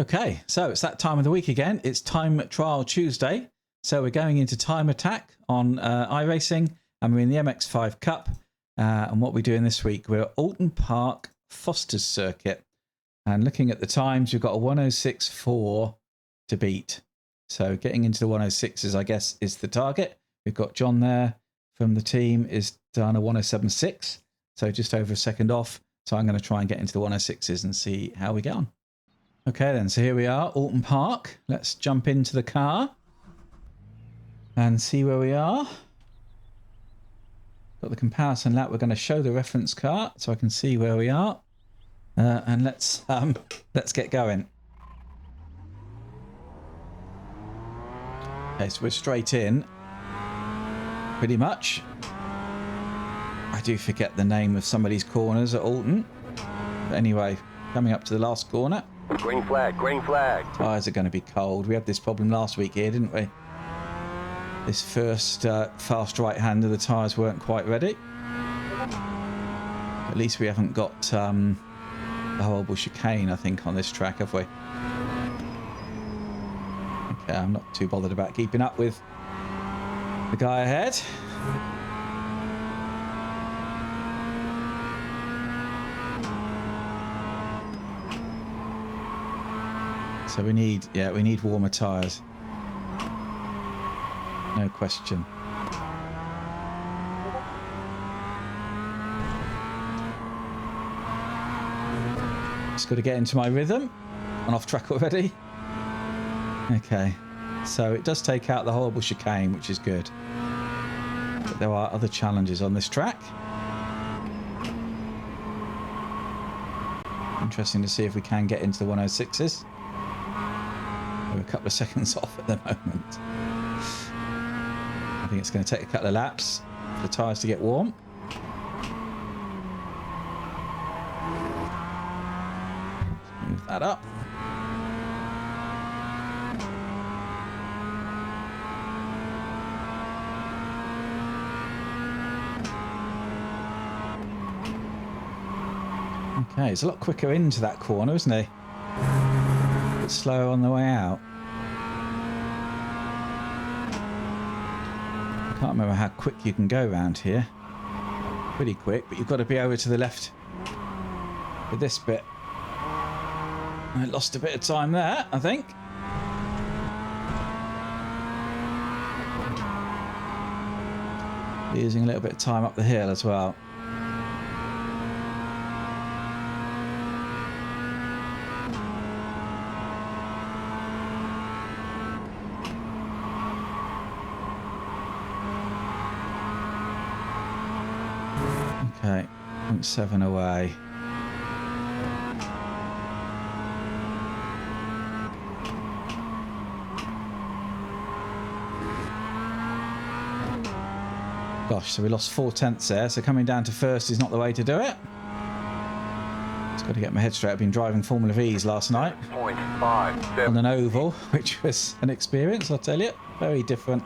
Okay, so it's that time of the week again. It's Time Trial Tuesday. So we're going into time attack on iRacing, and we're in the MX5 Cup. And what we're doing this week, we're at Alton Park Foster's Circuit. And looking at the times, we've got a 106.4 to beat. So getting into the 106s, I guess, is the target. We've got John there from the team is done a 107.6. So just over a second off. So I'm going to try and get into the 106s and see how we get on. Okay then, so here we are, Alton Park. Let's jump into the car and see where we are. Got the comparison lap. We're going to show the reference car so I can see where we are. And let's get going. Okay, so we're straight in, pretty much. I do forget the name of some of these corners at Alton. But anyway, coming up to the last corner. Green flag, green flag. Tyres are going to be cold. We had this problem last week here, didn't we? This first fast right-hander, the tyres weren't quite ready. At least we haven't got the horrible chicane, I think, on this track, have we? Okay, I'm not too bothered about keeping up with the guy ahead. So we need warmer tyres. No question. Just got to get into my rhythm. I'm off track already. Okay. So it does take out the horrible chicane, which is good. But there are other challenges on this track. Interesting to see if we can get into the 106s. We're a couple of seconds off at the moment. I think it's going to take a couple of laps for the tyres to get warm. Move that up. Okay, it's a lot quicker into that corner, isn't he? A bit slower on the way out. I can't remember how quick you can go around here. Pretty quick, but you've got to be over to the left with this bit. I lost a bit of time there, I think. Losing a little bit of time up the hill as well. Okay, 0.7 away. Gosh, so we lost 4/10 there, so coming down to first is not the way to do it. Just got to get my head straight. I've been driving Formula V's last night 0.57 on an oval, which was an experience, I'll tell you. Very different.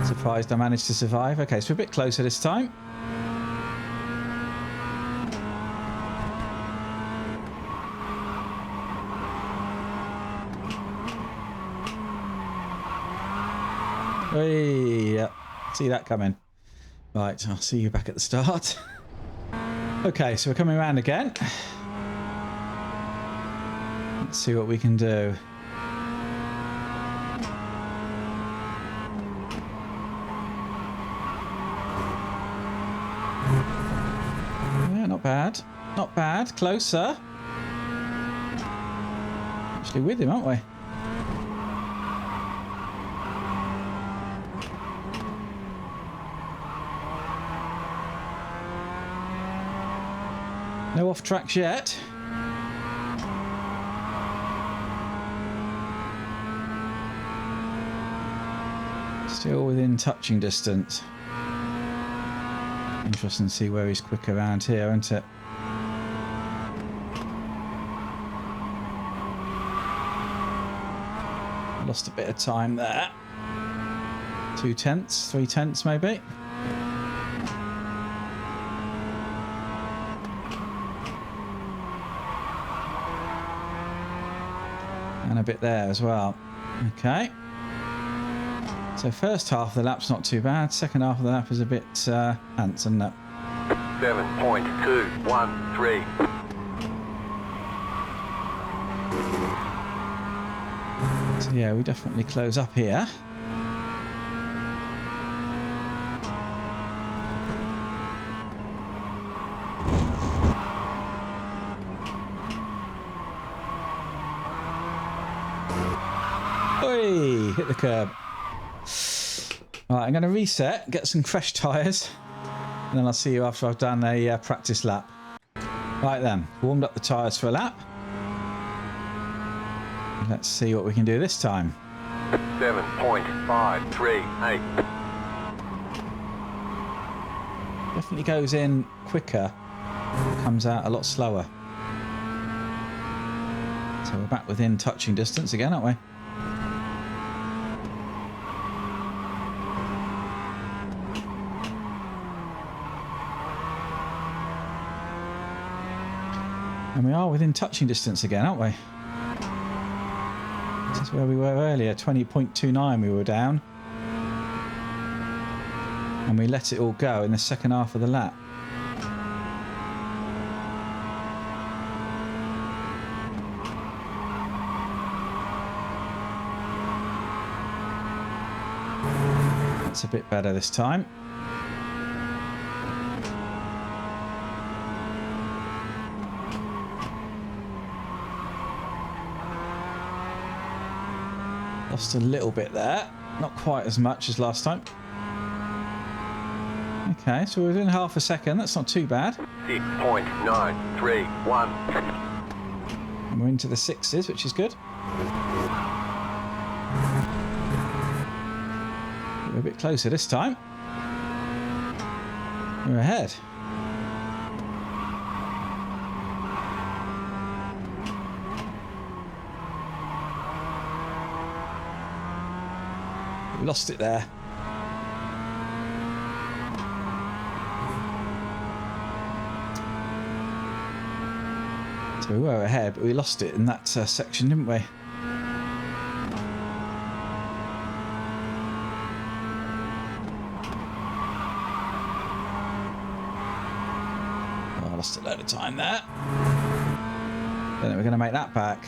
Surprised I managed to survive. Okay, so we're a bit closer this time. Hey, yeah, see that coming. Right, I'll see you back at the start. Okay, so we're coming around again. Let's see what we can do. Yeah, not bad. Not bad. Closer. Actually with him, aren't we? No off tracks yet. Still within touching distance. Interesting to see where he's quick around here, isn't it? Lost a bit of time there. 2/10, 3/10 maybe. And a bit there as well. Okay. So first half of the lap's not too bad. Second half of the lap is a bit ants, isn't it? 7.213. So yeah, we definitely close up here. Oi, hit the curb. Right, I'm going to reset, get some fresh tyres, and then I'll see you after I've done a practice lap. Right then, warmed up the tyres for a lap. Let's see what we can do this time. 7.538. Definitely goes in quicker, comes out a lot slower. So we're back within touching distance again, aren't we? And we are within touching distance again, aren't we? This is where we were earlier, 20.29 we were down. And we let it all go in the second half of the lap. That's a bit better this time. Lost a little bit there. Not quite as much as last time. Okay, so we're within half a second. That's not too bad. 6.931. And we're into the sixes, which is good. We're a bit closer this time. We're ahead. We lost it there. So we were ahead, but we lost it in that section, didn't we? Oh, I lost a load of time there. Don't think we're going to make that back.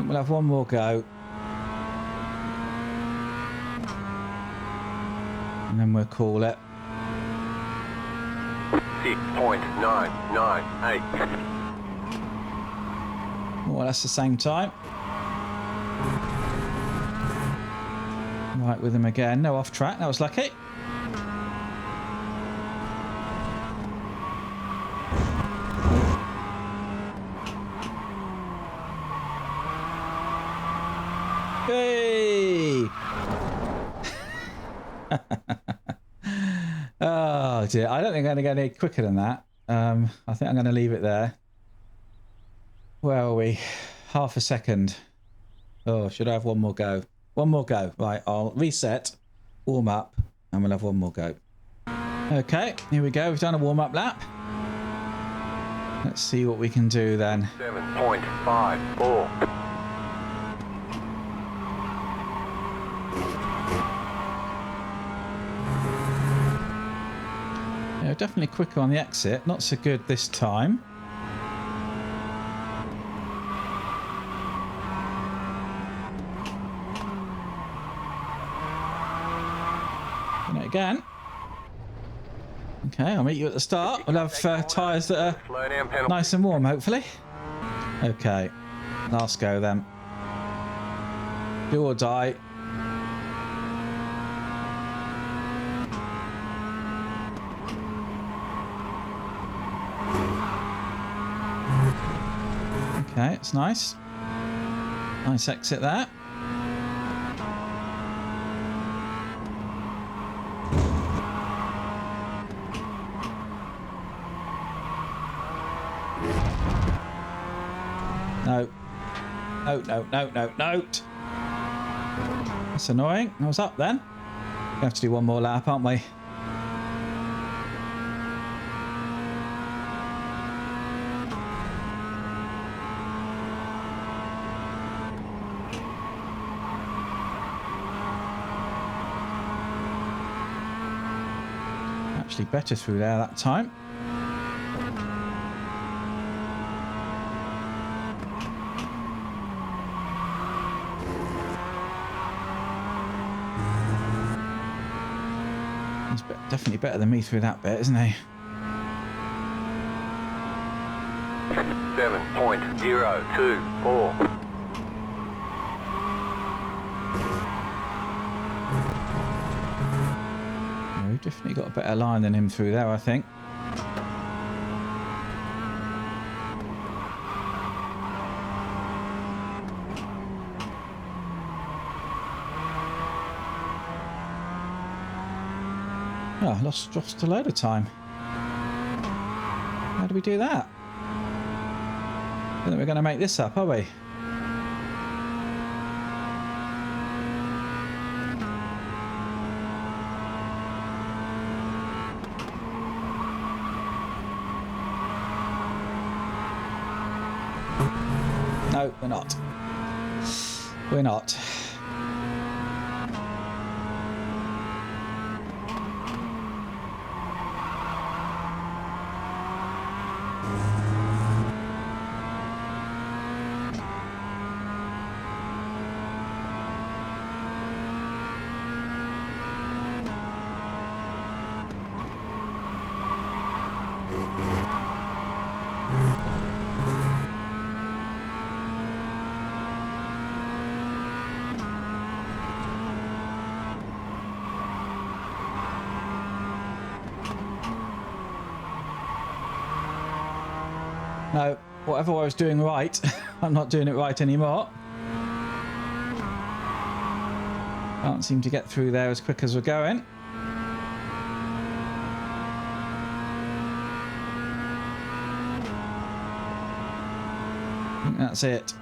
We'll have one more go. And then we'll call it. 6.998. Well, that's the same time. Right with him again. No off track. That was lucky. Hey! Oh dear, I don't think I'm going to go any quicker than that. I think I'm going to leave it there. Where are we? Half a second. Oh, should I have one more go? One more go. Right, I'll reset, warm up, and we'll have one more go. Okay, here we go. We've done a warm-up lap. Let's see what we can do then. 7.54. Yeah, definitely quicker on the exit. Not so good this time. Doing it again. Okay, I'll meet you at the start. We'll have tyres that are Slow down penalty. nice and warm, hopefully. Okay, last go then. Do or die. Okay, it's nice. Nice exit there. No. No, no, no, no, no. That's annoying. I was up then. We have to do one more lap, aren't we? actually better through there that time. He's definitely better than me through that bit, isn't he? 7.024. We've definitely got a better line than him through there, I think. Oh, I lost a load of time. How do we do that? I don't think we're going to make this up, are we? No, we're not. We're not. No, whatever I was doing right, I'm not doing it right anymore. Can't seem to get through there as quick as we're going. I think that's it.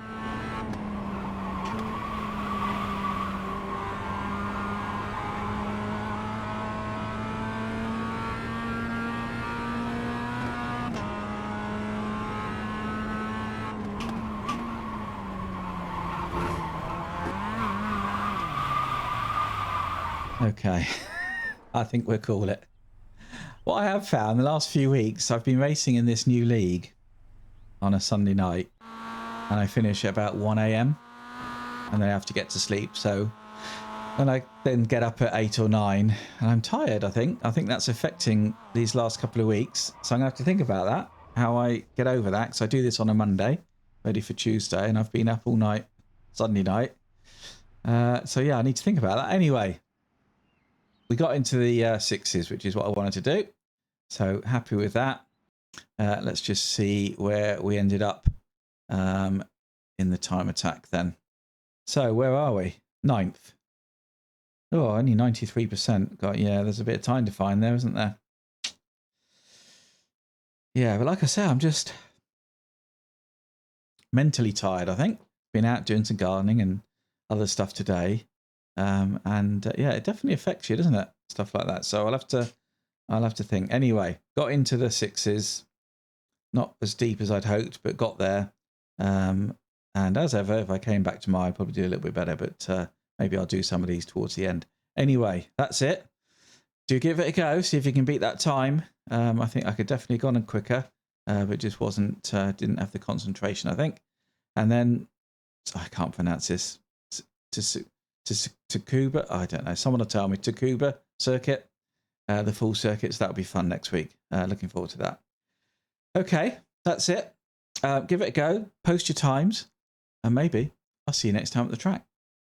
Okay, I think we'll call it. What I have found the last few weeks, I've been racing in this new league on a Sunday night, and I finish at about 1 a.m. and then I have to get to sleep. So, and I then get up at 8 or 9, and I'm tired. I think that's affecting these last couple of weeks. So I'm gonna have to think about that, how I get over that, because I do this on a Monday, ready for Tuesday, and I've been up all night Sunday night. So yeah, I need to think about that. Anyway, we got into the sixes, which is what I wanted to do. So happy with that. Let's just see where we ended up in the time attack then. So where are we? 9th. Oh, only 93%. Got, yeah, there's a bit of time to find there, isn't there? Yeah, but like I said, I'm just mentally tired, I think. Been out doing some gardening and other stuff today. Yeah, it definitely affects you, doesn't it? Stuff like that. So I'll have to think. Anyway, got into the sixes, not as deep as I'd hoped, but got there. And as ever, if I came back tomorrow, I'd probably do a little bit better, but maybe I'll do some of these towards the end. Anyway, that's it. Do give it a go. See if you can beat that time. I think I could definitely have gone quicker, but just didn't have the concentration, I think. And then, I can't pronounce this. Tsukuba, I don't know. Someone will tell me. Tsukuba circuit, the full circuits. That'll be fun next week. Looking forward to that. Okay, that's it. Give it a go. Post your times, and maybe I'll see you next time at the track.